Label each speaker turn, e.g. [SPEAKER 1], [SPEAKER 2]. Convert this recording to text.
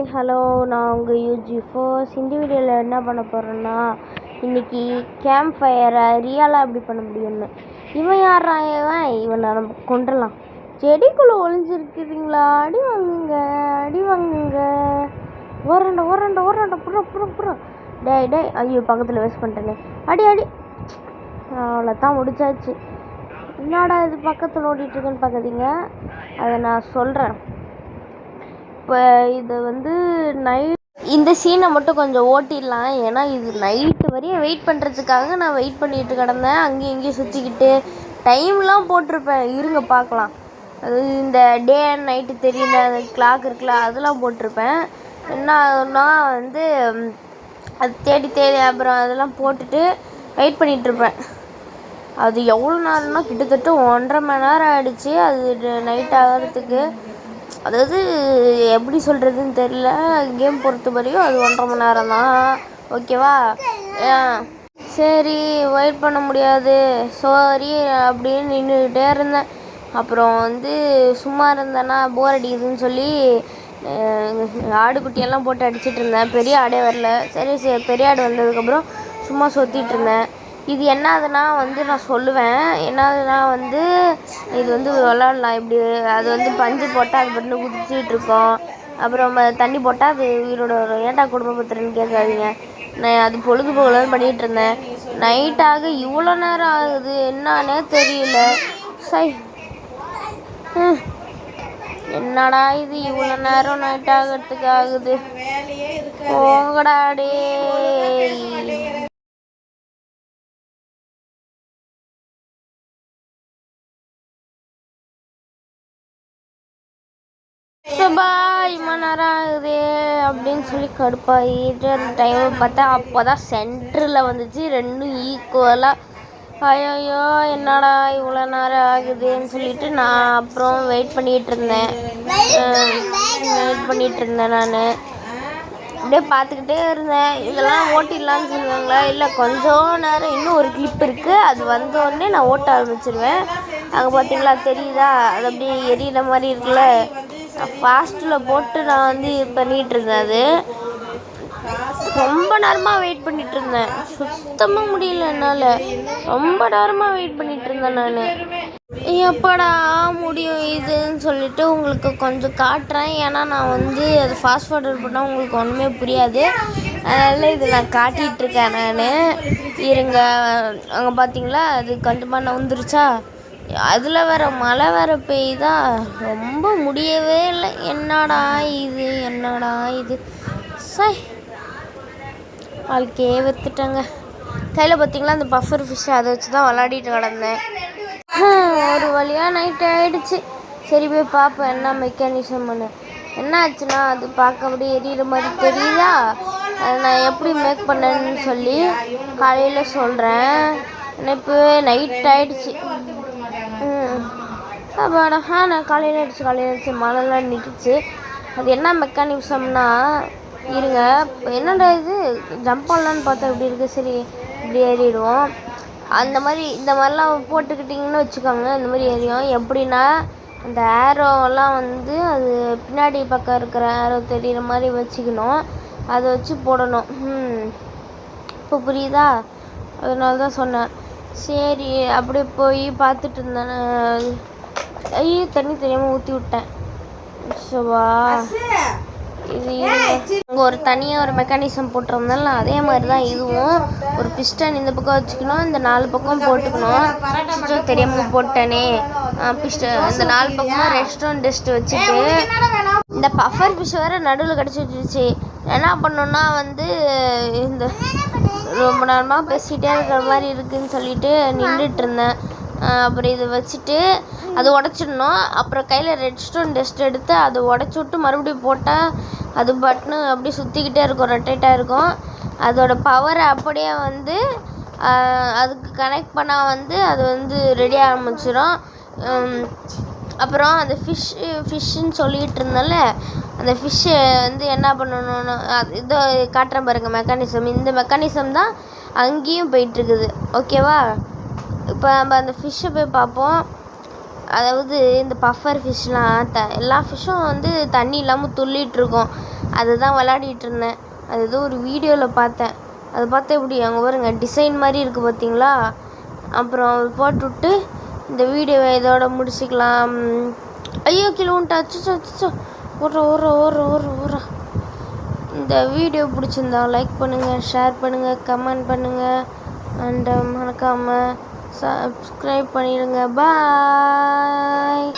[SPEAKER 1] Hi hello, நான் உங்கள் UG force. இந்த வீடியோவில் என்ன பண்ண போகிறேன்னா, இன்றைக்கி கேம்ப் ஃபயரை ரியலாக எப்படி பண்ண முடியும்னு. இவன் யாரா இவனை நம்ம கொண்டுடலாம். செடிக்குள்ளே ஒளிஞ்சிருக்கிறீங்களா? அடி வாங்குங்க. ஓரண்டா புற. டே ஐயோ, பக்கத்தில் வேஸ்ட் பண்ணிட்டேனே. அடி அவ்வளோதான், முடிச்சாச்சு. என்னடா இது பக்கத்தில் ஓடிட்டுருக்குன்னு பார்க்குறீங்க, அதை நான் சொல்கிறேன். இப்போ இது இந்த சீனை மட்டும் கொஞ்சம் ஓட்டிடலாம். ஏன்னா இது நைட்டு வரையும் வெயிட் பண்ணுறதுக்காக நான் வெயிட் பண்ணிட்டு கிடந்தேன். அங்கேயும் இங்கேயும் சுற்றிக்கிட்டு டைம்லாம் போட்டிருப்பேன். இருங்க பார்க்கலாம். அது இந்த டே அண்ட் நைட்டு தெரியல, அந்த கிளாக் இருக்குல்ல, அதெல்லாம் போட்டிருப்பேன். என்ன ஆகுன்னா அது தேடி அப்புறம் அதெல்லாம் போட்டுட்டு வெயிட் பண்ணிகிட்ருப்பேன். அது எவ்வளோ நேரம்னா கிட்டத்தட்ட 1.5 மணி நேரம் ஆகிடுச்சு அது நைட் ஆகிறதுக்கு. அதாவது எப்படி சொல்கிறதுன்னு தெரில. கேம் பொறுத்த வரையும் அது 1.5 மணி நேரம் தான், ஓகேவா? சரி, வெயிட் பண்ண முடியாது, சாரி அப்படின்னு நின்றுக்கிட்டே இருந்தேன். அப்புறம் சும்மா இருந்தேன்னா போர் அடிக்குதுன்னு சொல்லி ஆடுக்குட்டியெல்லாம் போட்டு அடிச்சிட்டு இருந்தேன். பெரிய ஆடே வரல. சரி பெரிய ஆடு வந்ததுக்கப்புறம் சும்மா சொத்திட்டு இருந்தேன். இது என்னதுன்னா நான் சொல்லுவேன். என்னதுன்னா இது விளாட்லாம் இப்படி. அது பஞ்சு போட்டால் அது மட்டும் குதிச்சிட்டு இருக்கோம். அப்புறம் தண்ணி போட்டால் அது உயிரோட வரும். ஏன்டா குடும்பப்படுத்துறேன்னு கேட்காதீங்க. நான் அது பொழுதுபோகலாம் பண்ணிகிட்டு இருந்தேன். நைட்டாக இவ்வளோ நேரம் ஆகுது, என்னானே தெரியல. என்னடா இது இவ்வளோ நேரம் நைட் ஆகிறதுக்கு ஆகுது, போங்கடாடே. இவ்வளோ நேரம் ஆகுது அப்படின்னு சொல்லி கடுப்பாகிட்டு அந்த டைமை பார்த்தா அப்போ தான் சென்டரில் வந்துச்சு, ரெண்டும் ஈக்குவலாக. ஐயோ என்னடா இவ்வளோ நேரம் ஆகுதுன்னு சொல்லிட்டு நான் அப்புறம் வெயிட் பண்ணிகிட்டு இருந்தேன். நான் அப்படியே பார்த்துக்கிட்டே இருந்தேன். இதெல்லாம் ஓட்டிடலான்னு சொல்லுவாங்களா? இல்லை, கொஞ்சம் நேரம் இன்னும் ஒரு கிளிப் இருக்குது, அது வந்தோடனே நான் ஓட்ட ஆரம்பிச்சிருவேன். அங்கே பார்த்தீங்களா, தெரியுதா? அது அப்படியே எரியிற மாதிரி இருக்குல்ல. ஃபாஸ்ட்டில் போட்டு நான் பண்ணிகிட்டு இருந்தேன். அது ரொம்ப நேரமாக வெயிட் பண்ணிகிட்டு இருந்தேன். சுத்தமாக முடியல என்னால். ரொம்ப நேரமாக வெயிட் பண்ணிகிட்டு இருந்தேன் நான். எப்படா முடியும் இதுன்னு சொல்லிட்டு உங்களுக்கு கொஞ்சம் காட்டுறேன். ஏன்னா நான் அது ஃபாஸ்ட் ஃபார்வர்ட் பண்ணால் உங்களுக்கு ஒன்றுமே புரியாது. அதனால் இது நான் காட்டிகிட்ருக்கேன் நான். இருங்க, அங்கே பார்த்தீங்களா, அது கொஞ்சமாக நவுந்துருச்சா? அதில் மழை வேறு பெய்யுதா, ரொம்ப முடியவே இல்லை. என்னடா இது வாழ்க்கையே வெறுத்துட்டேங்க. கையில் பார்த்தீங்களா அந்த பஃபர் ஃபிஷ், அதை வச்சு தான் விளாடிட்டு கிடந்தேன். ஒரு வழியாக நைட் ஆகிடுச்சு. சரி போய் பார்ப்பேன் என்ன மெக்கானிசம்னு. என்ன ஆச்சுன்னா, அது பார்க்க அப்படியே எரியிற மாதிரி தெரியுதா? அதை நான் எப்படி மேக் பண்ணேன்னு சொல்லி காலையில் சொல்கிறேன். இப்போ நைட் ஆகிடுச்சு. அப்பாடா, நான் காலையில் அடிச்சு மழைலாம் நிற்கிச்சு. அது என்ன மெக்கானிசம்னா, இருங்க என்னடா இது ஜம்ப் பண்ணலான்னு பார்த்தா இப்படி இருக்குது. சரி இப்படி ஏறிடுவோம். இந்த மாதிரிலாம் போட்டுக்கிட்டிங்கன்னு வச்சுக்கோங்க, இந்த மாதிரி ஏறியும். எப்படின்னா, அந்த ஏரோவெல்லாம் அது பின்னாடி பக்கம் இருக்கிற ஏரோ தெரிகிற மாதிரி வச்சுக்கணும். அதை வச்சு போடணும். இப்போ புரியுதா? அதனால தான் சொன்னேன். சரி அப்படியே போய் பார்த்துட்டு இருந்தேன். ஐயோ, தண்ணி தெரியாமல் ஊற்றி விட்டேன். சோவா, இது அங்கே ஒரு தனியாக ஒரு மெக்கானிசம் போட்டிருந்தாலும் அதே மாதிரி தான் இதுவும். ஒரு பிஸ்டன் இந்த பக்கம் வச்சுக்கணும், இந்த 4 பக்கம் போட்டுக்கணும். தெரியாமல் போட்டேனே. இந்த 4 பக்கமும் ரெஸ்டாரண்ட் டெஸ்ட் வச்சுட்டு இந்த பஃபர் ஃபிஷ் வேறு நடுவில் கிடச்சி வச்சிருச்சு. என்ன பண்ணோன்னா இந்த ரொம்ப நேரமாக பேசிகிட்டே இருக்கிற மாதிரி இருக்குதுன்னு சொல்லிட்டு நின்றுட்டு இருந்தேன். அப்புறம் இதை வச்சுட்டு அது உடச்சிடணும். அப்புறம் கையில் ரெட்ஸ்டோன் டெஸ்ட் எடுத்து அதை உடச்சி விட்டு மறுபடியும் போட்டால் அது பட்னு அப்படியே சுற்றிக்கிட்டே இருக்கும், ரொட்டேட்டாக இருக்கும். அதோட பவரை அப்படியே அதுக்கு கனெக்ட் பண்ணால் அது ரெடி ஆரம்பிச்சிடும். அப்புறம் அந்த ஃபிஷ்ஷுன்னு சொல்லிகிட்டு இருந்தேன்ல, அந்த ஃபிஷ்ஷை என்ன பண்ணணும்னு இதோ காட்டுறேன் பாருங்கள் மெக்கானிசம். இந்த மெக்கானிசம் தான் அங்கேயும் போயிட்டுருக்குது, ஓகேவா? இப்போ நம்ம அந்த ஃபிஷ்ஷை போய் பார்ப்போம். அதாவது இந்த பஃபர் ஃபிஷ்லாம் எல்லா ஃபிஷ்ஷும் தண்ணி இல்லாமல் துள்ளிகிட்ருக்கும். அதுதான் விளையாடிட்டு இருந்தேன். அது ஏதோ ஒரு வீடியோவில் பார்த்தேன். அது பார்த்தா இப்படி அங்கே பாருங்க டிசைன் மாதிரி இருக்குது பார்த்தீங்களா. அப்புறம் போட்டுவிட்டு இந்த வீடியோவை இதோட முடிச்சுக்கலாம். ஐயோ கீழே வந்துட்டு அச்சோ அச்சோ ஓடுற. இந்த வீடியோ பிடிச்சிருந்தா லைக் பண்ணுங்கள், ஷேர் பண்ணுங்கள், கமெண்ட் பண்ணுங்கள், அண்ட் மறக்காமல் சப்ஸ்கிரைப் பண்ணிடுங்க. பாய்.